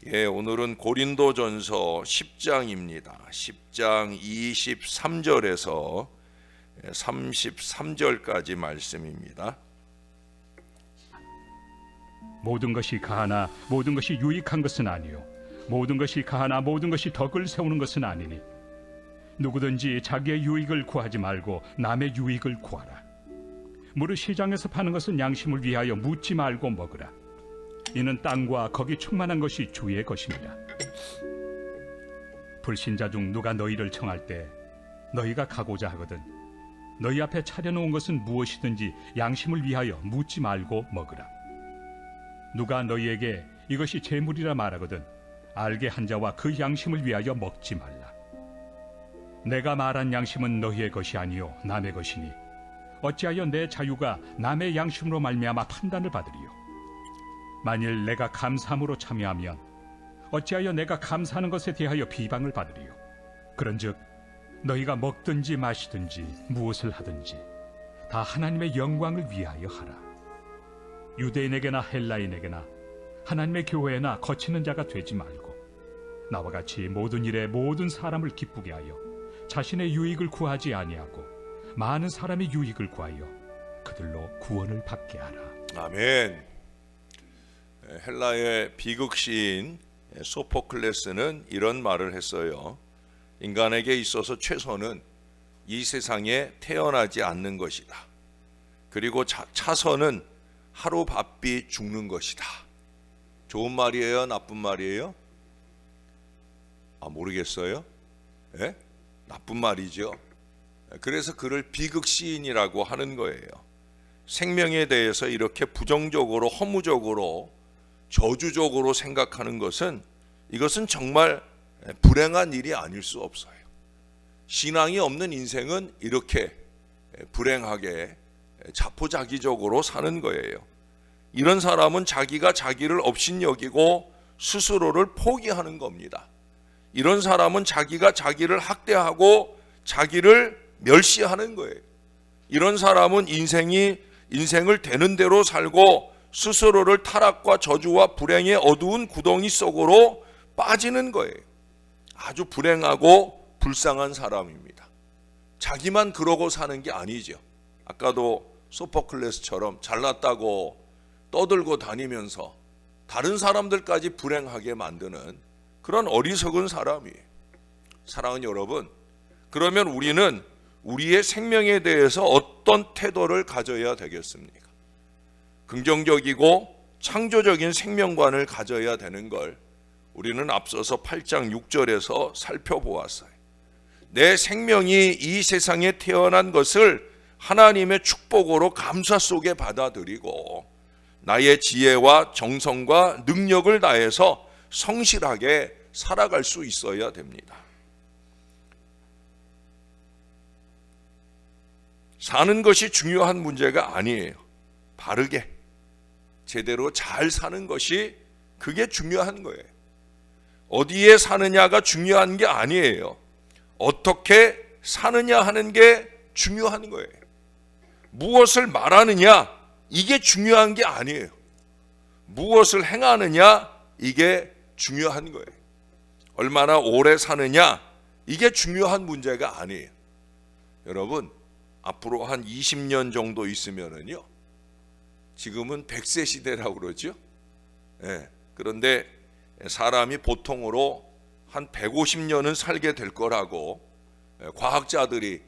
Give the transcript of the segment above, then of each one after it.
오늘은 고린도전서 10장입니다. 10장 23절에서 33절까지 말씀입니다. 모든 것이 가하나 모든 것이 유익한 것은 아니요 모든 것이 가하나 모든 것이 덕을 세우는 것은 아니니 누구든지 자기의 유익을 구하지 말고 남의 유익을 구하라. 무릇 시장에서 파는 것은 양심을 위하여 묻지 말고 먹으라. 이는 땅과 거기 충만한 것이 주의 것입니다. 불신자 중 누가 너희를 청할 때 너희가 가고자 하거든 너희 앞에 차려놓은 것은 무엇이든지 양심을 위하여 묻지 말고 먹으라. 누가 너희에게 이것이 재물이라 말하거든 알게 한 자와 그 양심을 위하여 먹지 말라. 내가 말한 양심은 너희의 것이 아니요 남의 것이니 어찌하여 내 자유가 남의 양심으로 말미암아 판단을 받으리요. 만일 내가 감사함으로 참여하면 어찌하여 내가 감사하는 것에 대하여 비방을 받으리요. 그런즉 너희가 먹든지 마시든지 무엇을 하든지 다 하나님의 영광을 위하여 하라. 유대인에게나 헬라인에게나 하나님의 교회나 거치는 자가 되지 말고 나와 같이 모든 일에 모든 사람을 기쁘게 하여 자신의 유익을 구하지 아니하고 많은 사람의 유익을 구하여 그들로 구원을 받게 하라. 아멘. 헬라의 비극 시인 소포클레스는 이런 말을 했어요. 인간에게 있어서 최선은 이 세상에 태어나지 않는 것이다. 그리고 차선은 하루 바삐 죽는 것이다. 좋은 말이에요? 나쁜 말이에요? 모르겠어요? 예? 나쁜 말이죠. 그래서 그를 비극 시인이라고 하는 거예요. 생명에 대해서 이렇게 부정적으로 허무적으로 저주적으로 생각하는 것은 이것은 정말 불행한 일이 아닐 수 없어요. 신앙이 없는 인생은 이렇게 불행하게 자포자기적으로 사는 거예요. 이런 사람은 자기가 자기를 업신여기고 스스로를 포기하는 겁니다. 이런 사람은 자기가 자기를 학대하고 자기를 멸시하는 거예요. 이런 사람은 인생을 되는 대로 살고 스스로를 타락과 저주와 불행의 어두운 구덩이 속으로 빠지는 거예요. 아주 불행하고 불쌍한 사람입니다. 자기만 그러고 사는 게 아니죠. 아까도 소포클레스처럼 잘났다고 떠들고 다니면서 다른 사람들까지 불행하게 만드는 그런 어리석은 사람이에요. 사랑하는 여러분, 그러면 우리는 우리의 생명에 대해서 어떤 태도를 가져야 되겠습니까? 긍정적이고 창조적인 생명관을 가져야 되는 걸 우리는 앞서서 8장 6절에서 살펴보았어요. 내 생명이 이 세상에 태어난 것을 하나님의 축복으로 감사 속에 받아들이고 나의 지혜와 정성과 능력을 다해서 성실하게 살아갈 수 있어야 됩니다. 사는 것이 중요한 문제가 아니에요. 바르게 제대로 잘 사는 것이 그게 중요한 거예요. 어디에 사느냐가 중요한 게 아니에요. 어떻게 사느냐 하는 게 중요한 거예요. 무엇을 말하느냐 이게 중요한 게 아니에요. 무엇을 행하느냐 이게 중요한 거예요. 얼마나 오래 사느냐 이게 중요한 문제가 아니에요. 여러분, 앞으로 한 20년 정도 있으면은요, 지금은 100세 시대라고 그러죠. 그런데 사람이 보통으로 한 150년은 살게 될 거라고 과학자들이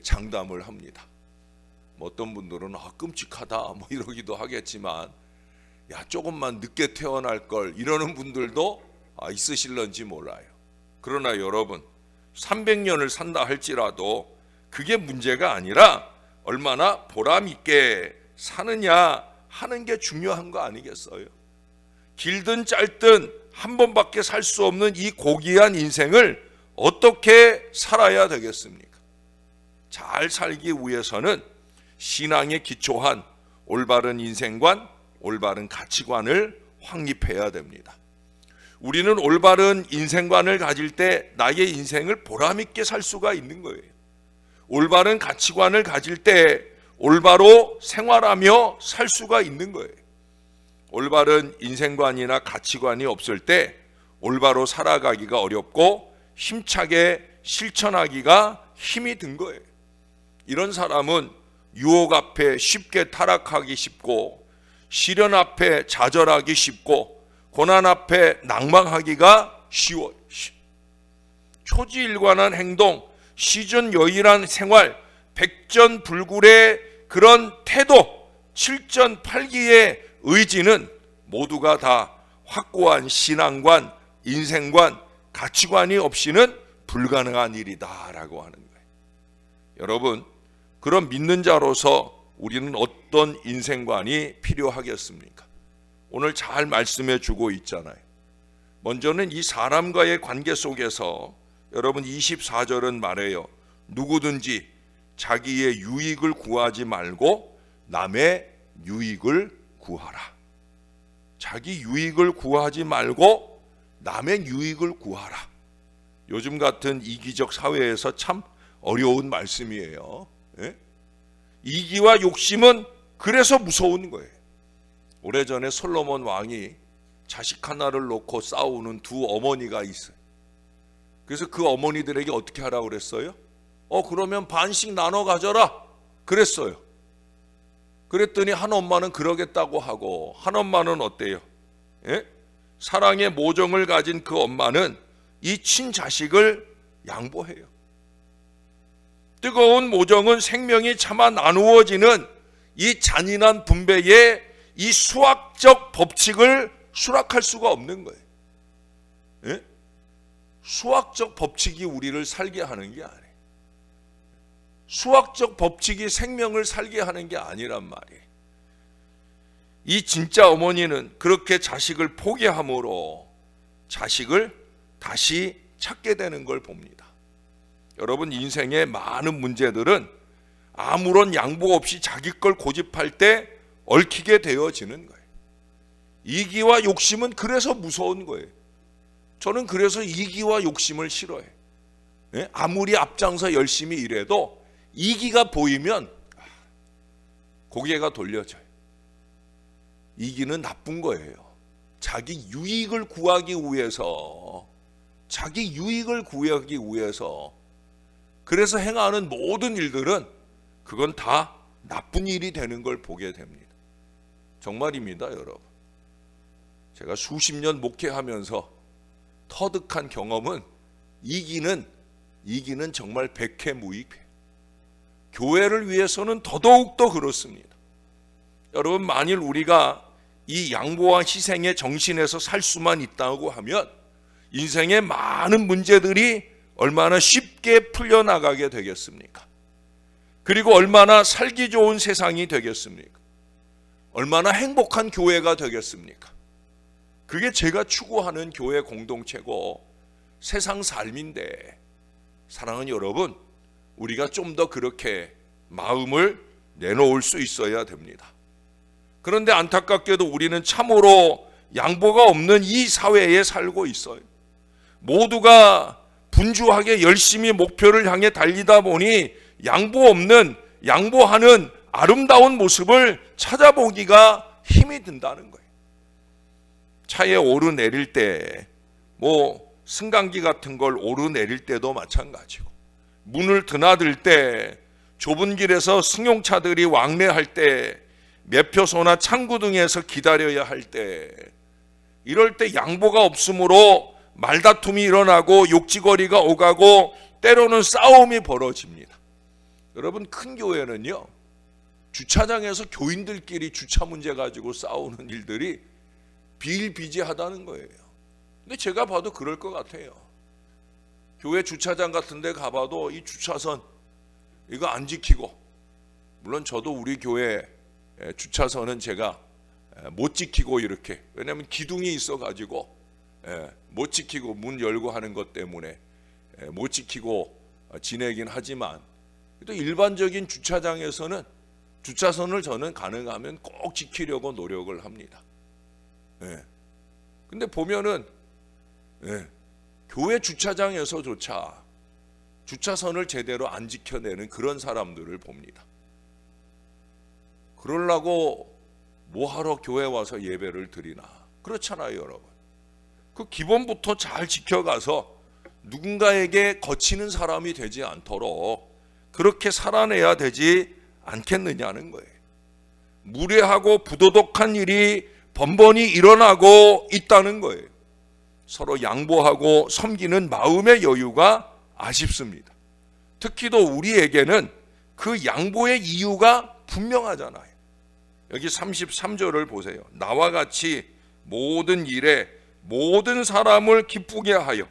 장담을 합니다. 어떤 분들은 끔찍하다 이러기도 하겠지만 야 조금만 늦게 태어날 걸 이러는 분들도 있으실런지 몰라요. 그러나 여러분 300년을 산다 할지라도 그게 문제가 아니라 얼마나 보람 있게 사느냐 하는 게 중요한 거 아니겠어요? 길든 짧든 한 번밖에 살 수 없는 이 고귀한 인생을 어떻게 살아야 되겠습니까? 잘 살기 위해서는 신앙에 기초한 올바른 인생관, 올바른 가치관을 확립해야 됩니다. 우리는 올바른 인생관을 가질 때 나의 인생을 보람 있게 살 수가 있는 거예요. 올바른 가치관을 가질 때 올바로 생활하며 살 수가 있는 거예요. 올바른 인생관이나 가치관이 없을 때 올바로 살아가기가 어렵고 힘차게 실천하기가 힘이 든 거예요. 이런 사람은 유혹 앞에 쉽게 타락하기 쉽고, 시련 앞에 좌절하기 쉽고, 고난 앞에 낭망하기가 쉬워요. 초지일관한 행동, 시전여일한 생활, 백전불굴의 그런 태도, 칠전팔기의 의지는 모두가 다 확고한 신앙관, 인생관, 가치관이 없이는 불가능한 일이다라고 하는 거예요. 여러분, 그런 믿는 자로서 우리는 어떤 인생관이 필요하겠습니까? 오늘 잘 말씀해 주고 있잖아요. 먼저는 이 사람과의 관계 속에서 여러분 24절은 말해요. 누구든지 자기의 유익을 구하지 말고 남의 유익을 구하라. 자기 유익을 구하지 말고 남의 유익을 구하라. 요즘 같은 이기적 사회에서 참 어려운 말씀이에요. 예? 이기와 욕심은 그래서 무서운 거예요. 오래전에 솔로몬 왕이 자식 하나를 놓고 싸우는 두 어머니가 있어요. 그래서 그 어머니들에게 어떻게 하라고 그랬어요? 그러면 반씩 나눠 가져라 그랬어요. 그랬더니 한 엄마는 그러겠다고 하고, 한 엄마는 어때요? 예? 사랑의 모정을 가진 그 엄마는 이 친자식을 양보해요. 뜨거운 모정은 생명이 차마 나누어지는 이 잔인한 분배의 이 수학적 법칙을 수락할 수가 없는 거예요. 예? 수학적 법칙이 우리를 살게 하는 게 아니에요. 수학적 법칙이 생명을 살게 하는 게 아니란 말이에요. 이 진짜 어머니는 그렇게 자식을 포기함으로 자식을 다시 찾게 되는 걸 봅니다. 여러분, 인생의 많은 문제들은 아무런 양보 없이 자기 걸 고집할 때 얽히게 되어지는 거예요. 이기와 욕심은 그래서 무서운 거예요. 저는 그래서 이기와 욕심을 싫어해요. 예? 아무리 앞장서 열심히 일해도 이기가 보이면 고개가 돌려져요. 이기는 나쁜 거예요. 자기 유익을 구하기 위해서, 자기 유익을 구하기 위해서 그래서 행하는 모든 일들은 그건 다 나쁜 일이 되는 걸 보게 됩니다. 정말입니다, 여러분. 제가 수십 년 목회하면서 터득한 경험은 이기는 정말 백해무익해요. 교회를 위해서는 더더욱 더 그렇습니다. 여러분, 만일 우리가 이 양보와 희생의 정신에서 살 수만 있다고 하면 인생의 많은 문제들이 얼마나 쉽게 풀려나가게 되겠습니까? 그리고 얼마나 살기 좋은 세상이 되겠습니까? 얼마나 행복한 교회가 되겠습니까? 그게 제가 추구하는 교회 공동체고 세상 삶인데, 사랑하는 여러분, 우리가 좀 더 그렇게 마음을 내놓을 수 있어야 됩니다. 그런데 안타깝게도 우리는 참으로 양보가 없는 이 사회에 살고 있어요. 모두가 분주하게 열심히 목표를 향해 달리다 보니 양보하는 아름다운 모습을 찾아보기가 힘이 든다는 거예요. 차에 오르내릴 때, 승강기 같은 걸 오르내릴 때도 마찬가지고, 문을 드나들 때, 좁은 길에서 승용차들이 왕래할 때, 매표소나 창구 등에서 기다려야 할 때, 이럴 때 양보가 없으므로 말다툼이 일어나고 욕지거리가 오가고 때로는 싸움이 벌어집니다. 여러분, 큰 교회는요, 주차장에서 교인들끼리 주차 문제 가지고 싸우는 일들이 비일비재하다는 거예요. 근데 제가 봐도 그럴 것 같아요. 교회 주차장 같은 데 가봐도 이 주차선 이거 안 지키고, 물론 저도 우리 교회 주차선은 제가 못 지키고 이렇게, 왜냐하면 기둥이 있어가지고 못 지키고 문 열고 하는 것 때문에 못 지키고 지내긴 하지만, 또 일반적인 주차장에서는 주차선을 저는 가능하면 꼭 지키려고 노력을 합니다. 근데 보면은 교회 주차장에서조차 주차선을 제대로 안 지켜내는 그런 사람들을 봅니다. 그러려고 뭐하러 교회 와서 예배를 드리나? 그렇잖아요, 여러분. 그 기본부터 잘 지켜가서 누군가에게 거치는 사람이 되지 않도록 그렇게 살아내야 되지 않겠느냐는 거예요. 무례하고 부도덕한 일이 번번이 일어나고 있다는 거예요. 서로 양보하고 섬기는 마음의 여유가 아쉽습니다. 특히 또 우리에게는 그 양보의 이유가 분명하잖아요. 여기 33절을 보세요. 나와 같이 모든 일에 모든 사람을 기쁘게 하여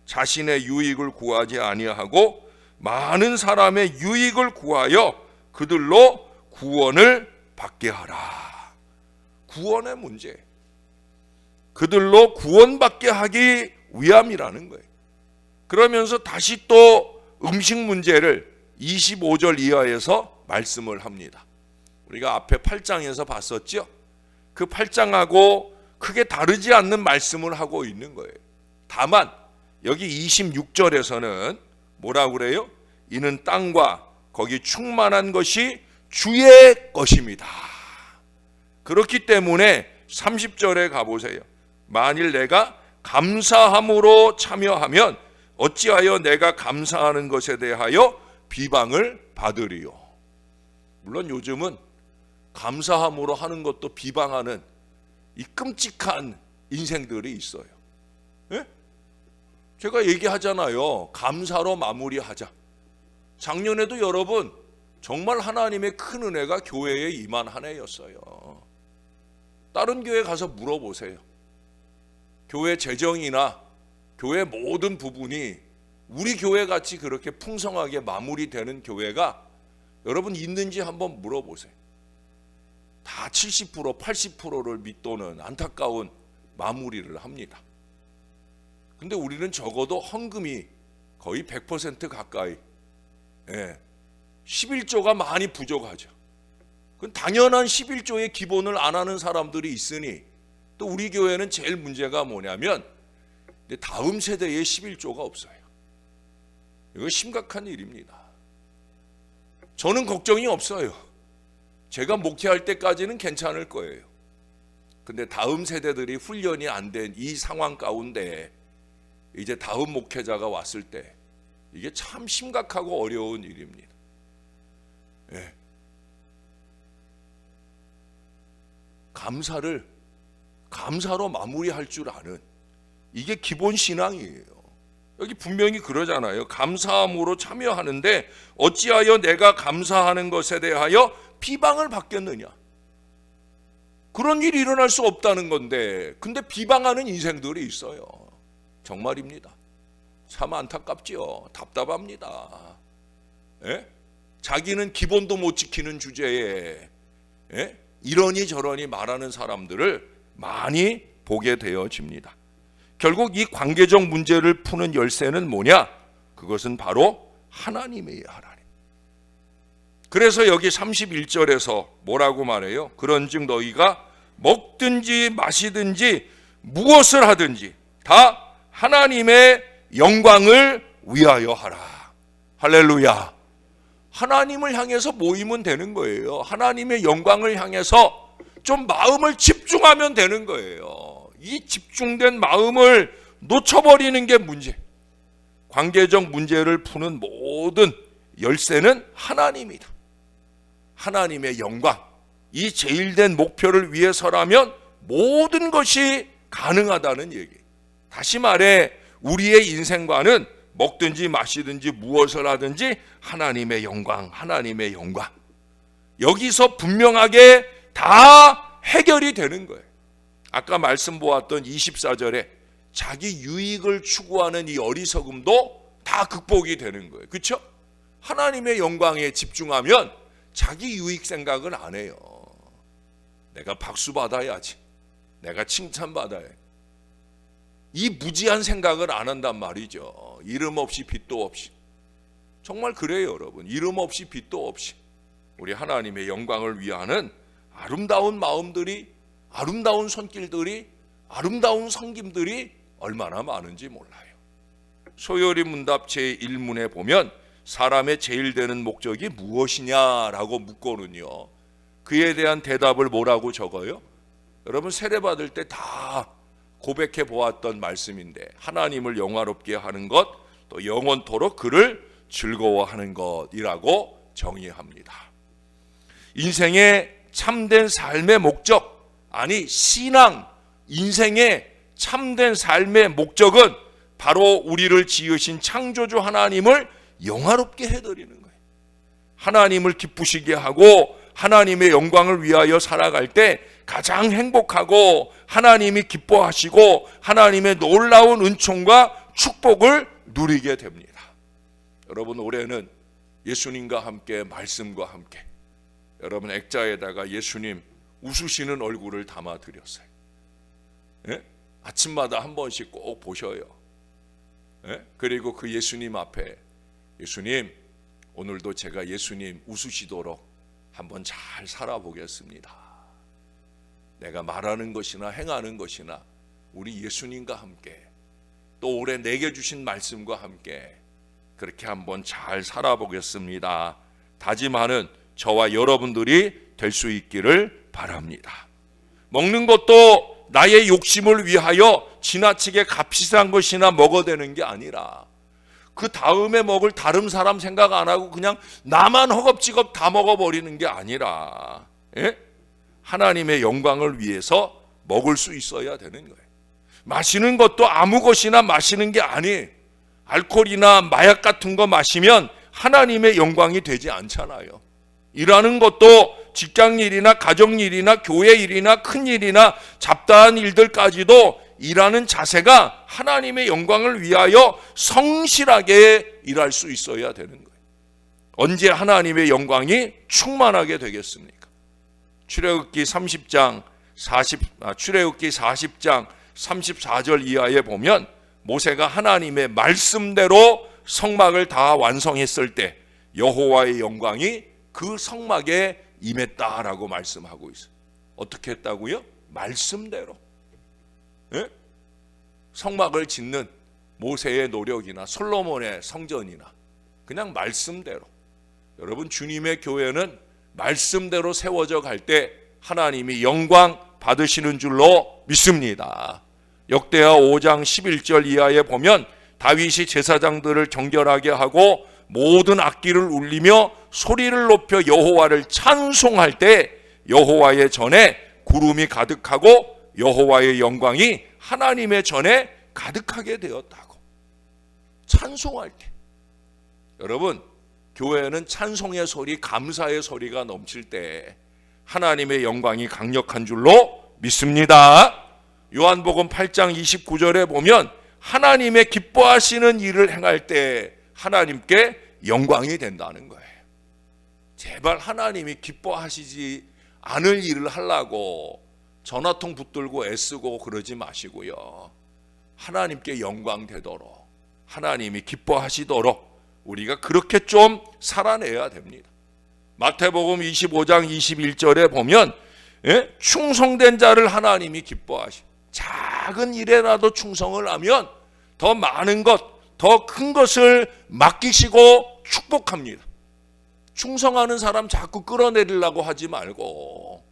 자신의 유익을 구하지 아니하고 많은 사람의 유익을 구하여 그들로 구원을 받게 하라. 구원의 문제. 그들로 구원받게 하기 위함이라는 거예요. 그러면서 다시 또 음식 문제를 25절 이하에서 말씀을 합니다. 우리가 앞에 8장에서 봤었죠? 그 8장하고 크게 다르지 않는 말씀을 하고 있는 거예요. 다만 여기 26절에서는 뭐라고 그래요? 이는 땅과 거기 충만한 것이 주의 것입니다. 그렇기 때문에 30절에 가보세요. 만일 내가 감사함으로 참여하면 어찌하여 내가 감사하는 것에 대하여 비방을 받으리요. 물론 요즘은 감사함으로 하는 것도 비방하는 이 끔찍한 인생들이 있어요. 예? 제가 얘기하잖아요. 감사로 마무리하자. 작년에도 여러분 정말 하나님의 큰 은혜가 교회에 임한 한 해였어요. 다른 교회 가서 물어보세요. 교회 재정이나 교회 모든 부분이 우리 교회 같이 그렇게 풍성하게 마무리되는 교회가 여러분 있는지 한번 물어보세요. 다 70%, 80%를 밑도는 안타까운 마무리를 합니다. 근데 우리는 적어도 헌금이 거의 100% 가까이 11조가 많이 부족하죠. 그건 당연한 11조의 기본을 안 하는 사람들이 있으니 또 우리 교회는 제일 문제가 뭐냐면 다음 세대에 11조가 없어요. 이거 심각한 일입니다. 저는 걱정이 없어요. 제가 목회할 때까지는 괜찮을 거예요. 근데 다음 세대들이 훈련이 안 된 이 상황 가운데 이제 다음 목회자가 왔을 때 이게 참 심각하고 어려운 일입니다. 예. 감사로 마무리할 줄 아는 이게 기본 신앙이에요. 여기 분명히 그러잖아요. 감사함으로 참여하는데 어찌하여 내가 감사하는 것에 대하여 비방을 받겠느냐. 그런 일이 일어날 수 없다는 건데 근데 비방하는 인생들이 있어요. 정말입니다. 참 안타깝지요. 답답합니다. 예? 자기는 기본도 못 지키는 주제에 이러니 저러니 말하는 사람들을 많이 보게 되어집니다. 결국 이 관계적 문제를 푸는 열쇠는 뭐냐? 그것은 바로 하나님이에요. 하나님. 그래서 여기 31절에서 뭐라고 말해요? 그런즉 너희가 먹든지 마시든지 무엇을 하든지 다 하나님의 영광을 위하여 하라. 할렐루야. 하나님을 향해서 모이면 되는 거예요. 하나님의 영광을 향해서 좀 마음을 집중하면 되는 거예요. 이 집중된 마음을 놓쳐버리는 게 문제. 관계적 문제를 푸는 모든 열쇠는 하나님이다. 하나님의 영광, 이 제일된 목표를 위해서라면 모든 것이 가능하다는 얘기. 다시 말해 우리의 인생관은 먹든지 마시든지 무엇을 하든지 하나님의 영광, 하나님의 영광. 여기서 분명하게 다 해결이 되는 거예요. 아까 말씀 보았던 24절에 자기 유익을 추구하는 이 어리석음도 다 극복이 되는 거예요. 그렇죠? 하나님의 영광에 집중하면 자기 유익 생각은 안 해요. 내가 박수 받아야지. 내가 칭찬받아야 해. 이 무지한 생각을 안 한단 말이죠. 이름 없이 빛도 없이. 정말 그래요, 여러분. 이름 없이 빛도 없이 우리 하나님의 영광을 위하는 아름다운 마음들이, 아름다운 손길들이, 아름다운 섬김들이 얼마나 많은지 몰라요. 소요리 문답 제1문에 보면 사람의 제일 되는 목적이 무엇이냐라고 묻고는요, 그에 대한 대답을 뭐라고 적어요? 여러분 세례받을 때 다 고백해 보았던 말씀인데, 하나님을 영화롭게 하는 것, 또 영원토록 그를 즐거워하는 것이라고 정의합니다. 인생의 참된 삶의 목적, 아니 신앙, 인생의 참된 삶의 목적은 바로 우리를 지으신 창조주 하나님을 영화롭게 해드리는 거예요. 하나님을 기쁘시게 하고 하나님의 영광을 위하여 살아갈 때 가장 행복하고 하나님이 기뻐하시고 하나님의 놀라운 은총과 축복을 누리게 됩니다. 여러분, 올해는 예수님과 함께, 말씀과 함께, 여러분 액자에다가 예수님 웃으시는 얼굴을 담아 드렸어요. 예? 아침마다 한 번씩 꼭 보셔요. 예? 그리고 그 예수님 앞에, 예수님 오늘도 제가 예수님 웃으시도록 한번 잘 살아보겠습니다. 내가 말하는 것이나 행하는 것이나 우리 예수님과 함께, 또 올해 내게 주신 말씀과 함께 그렇게 한번 잘 살아보겠습니다. 다짐하는 저와 여러분들이 될 수 있기를 바랍니다. 먹는 것도 나의 욕심을 위하여 지나치게 값비싼 것이나 먹어대는 게 아니라 그 다음에 먹을 다른 사람 생각 안 하고 그냥 나만 허겁지겁 다 먹어버리는 게 아니라, 예? 하나님의 영광을 위해서 먹을 수 있어야 되는 거예요. 마시는 것도 아무 것이나 마시는 게 아니에요. 알코올이나 마약 같은 거 마시면 하나님의 영광이 되지 않잖아요. 일하는 것도 직장 일이나 가정 일이나 교회 일이나 큰 일이나 잡다한 일들까지도 일하는 자세가 하나님의 영광을 위하여 성실하게 일할 수 있어야 되는 거예요. 언제 하나님의 영광이 충만하게 되겠습니까? 출애굽기 40장 34절 이하에 보면 모세가 하나님의 말씀대로 성막을 다 완성했을 때 여호와의 영광이 그 성막에 임했다라고 말씀하고 있어요. 어떻게 했다고요? 말씀대로. 예? 성막을 짓는 모세의 노력이나 솔로몬의 성전이나 그냥 말씀대로. 여러분, 주님의 교회는 말씀대로 세워져 갈 때 하나님이 영광 받으시는 줄로 믿습니다. 역대하 5장 11절 이하에 보면 다윗이 제사장들을 정결하게 하고 모든 악기를 울리며 소리를 높여 여호와를 찬송할 때 여호와의 전에 구름이 가득하고 여호와의 영광이 하나님의 전에 가득하게 되었다고. 찬송할 때. 여러분, 교회는 찬송의 소리, 감사의 소리가 넘칠 때 하나님의 영광이 강력한 줄로 믿습니다. 요한복음 8장 29절에 보면 하나님의 기뻐하시는 일을 행할 때 하나님께 영광이 된다는 거예요. 제발 하나님이 기뻐하시지 않을 일을 하려고 전화통 붙들고 애쓰고 그러지 마시고요. 하나님께 영광 되도록, 하나님이 기뻐하시도록 우리가 그렇게 좀 살아내야 됩니다. 마태복음 25장 21절에 보면 충성된 자를 하나님이 기뻐하시. 작은 일에라도 충성을 하면 더 많은 것, 더 큰 것을 맡기시고 축복합니다. 충성하는 사람 자꾸 끌어내리려고 하지 말고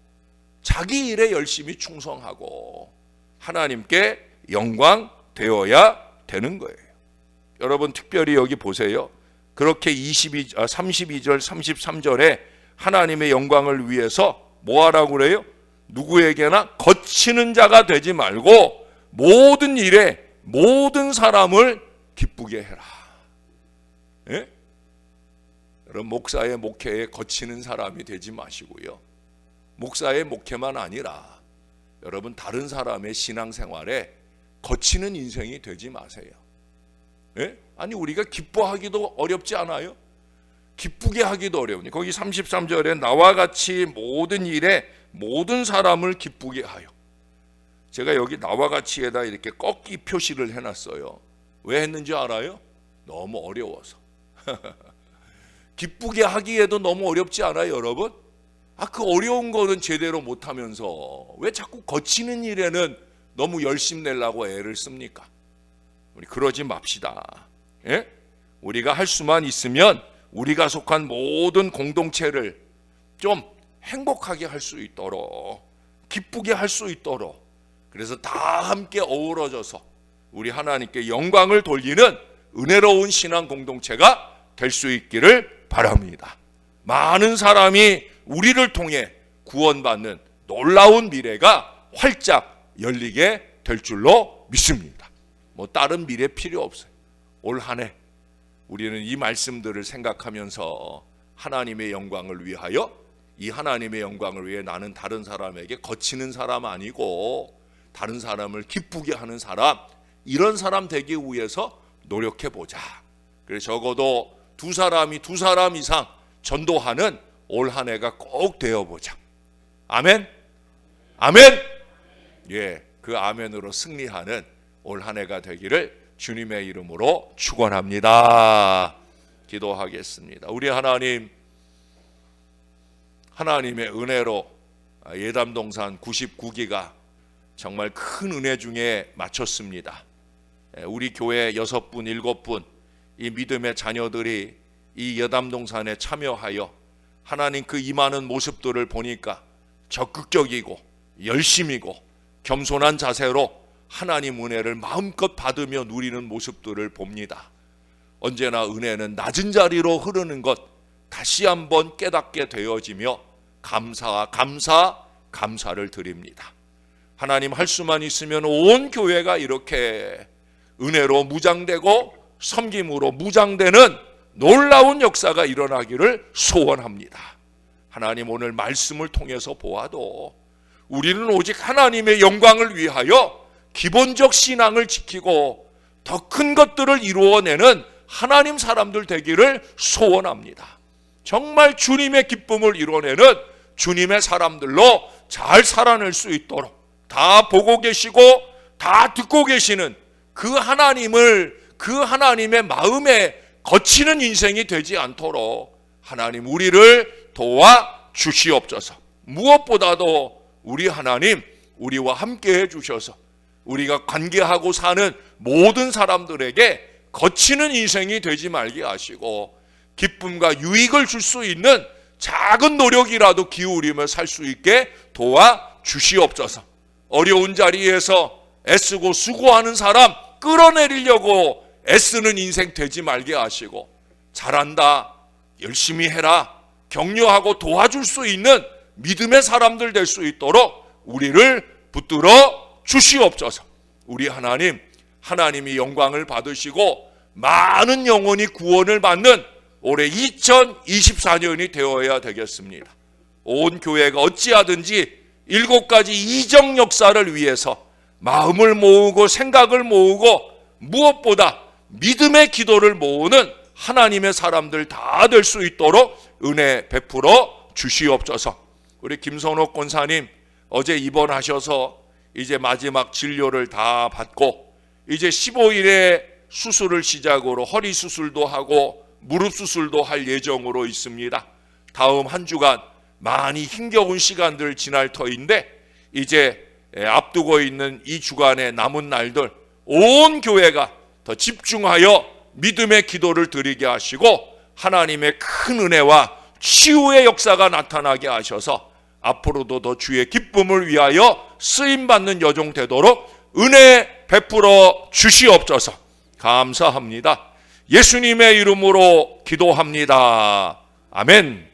자기 일에 열심히 충성하고 하나님께 영광 되어야 되는 거예요. 여러분, 특별히 여기 보세요. 그렇게 32절 33절에 하나님의 영광을 위해서 뭐 하라고 그래요? 누구에게나 거치는 자가 되지 말고 모든 일에 모든 사람을 기쁘게 해라. 예? 여러분, 목사의 목회에 거치는 사람이 되지 마시고요. 목사의 목회만 아니라 여러분 다른 사람의 신앙생활에 거치는 인생이 되지 마세요. 예? 아니, 우리가 기뻐하기도 어렵지 않아요? 기쁘게 하기도 어려우니 거기 33절에 나와 같이 모든 일에 모든 사람을 기쁘게 하여. 제가 여기 나와 같이에다 이렇게 꺾기 표시를 해놨어요. 왜 했는지 알아요? 너무 어려워서. 기쁘게 하기에도 너무 어렵지 않아요, 여러분? 그 어려운 거는 제대로 못하면서 왜 자꾸 거치는 일에는 너무 열심 내려고 애를 씁니까? 우리 그러지 맙시다. 예? 우리가 할 수만 있으면 우리가 속한 모든 공동체를 좀 행복하게 할 수 있도록, 기쁘게 할 수 있도록 그래서 다 함께 어우러져서 우리 하나님께 영광을 돌리는 은혜로운 신앙 공동체가 될 수 있기를 바랍니다. 많은 사람이 우리를 통해 구원받는 놀라운 미래가 활짝 열리게 될 줄로 믿습니다. 뭐 다른 미래 필요 없어요. 올 한 해 우리는 이 말씀들을 생각하면서 하나님의 영광을 위하여, 이 하나님의 영광을 위해 나는 다른 사람에게 거치는 사람 아니고 다른 사람을 기쁘게 하는 사람, 이런 사람 되기 위해서 노력해 보자. 그래서 적어도 두 사람 이상 전도하는 올 한 해가 꼭 되어 보자. 아멘. 아멘. 예, 그 아멘으로 승리하는 올 한 해가 되기를 주님의 이름으로 축원합니다. 기도하겠습니다. 우리 하나님, 하나님의 은혜로 예담동산 99기가 정말 큰 은혜 중에 마쳤습니다. 우리 교회 6분, 7분 이 믿음의 자녀들이 이 예담동산에 참여하여 하나님 그 임하는 모습들을 보니까 적극적이고 열심이고 겸손한 자세로 하나님 은혜를 마음껏 받으며 누리는 모습들을 봅니다. 언제나 은혜는 낮은 자리로 흐르는 것 다시 한번 깨닫게 되어지며 감사를 드립니다. 하나님 할 수만 있으면 온 교회가 이렇게 은혜로 무장되고 섬김으로 무장되는 놀라운 역사가 일어나기를 소원합니다. 하나님 오늘 말씀을 통해서 보아도 우리는 오직 하나님의 영광을 위하여 기본적 신앙을 지키고 더 큰 것들을 이루어내는 하나님 사람들 되기를 소원합니다. 정말 주님의 기쁨을 이뤄내는 주님의 사람들로 잘 살아낼 수 있도록 다 보고 계시고 다 듣고 계시는 그 하나님을, 그 하나님의 마음에 거치는 인생이 되지 않도록 하나님 우리를 도와 주시옵소서. 무엇보다도 우리 하나님 우리와 함께 해주셔서 우리가 관계하고 사는 모든 사람들에게 거치는 인생이 되지 말게 하시고 기쁨과 유익을 줄 수 있는 작은 노력이라도 기울이며 살 수 있게 도와 주시옵소서. 어려운 자리에서 애쓰고 수고하는 사람 끌어내리려고 애쓰는 인생 되지 말게 하시고 잘한다, 열심히 해라, 격려하고 도와줄 수 있는 믿음의 사람들 될 수 있도록 우리를 붙들어 주시옵소서. 우리 하나님, 하나님이 영광을 받으시고 많은 영혼이 구원을 받는 올해 2024년이 되어야 되겠습니다. 온 교회가 어찌하든지 7가지 이적 역사를 위해서 마음을 모으고 생각을 모으고 무엇보다 믿음의 기도를 모으는 하나님의 사람들 다 될 수 있도록 은혜 베풀어 주시옵소서. 우리 김선옥 권사님 어제 입원하셔서 이제 마지막 진료를 다 받고 이제 15일에 수술을 시작으로 허리 수술도 하고 무릎 수술도 할 예정으로 있습니다. 다음 한 주간 많이 힘겨운 시간들 지날 터인데 이제 앞두고 있는 이 주간의 남은 날들 온 교회가 더 집중하여 믿음의 기도를 드리게 하시고 하나님의 큰 은혜와 치유의 역사가 나타나게 하셔서 앞으로도 더 주의 기쁨을 위하여 쓰임받는 여종 되도록 은혜 베풀어 주시옵소서. 감사합니다. 예수님의 이름으로 기도합니다. 아멘.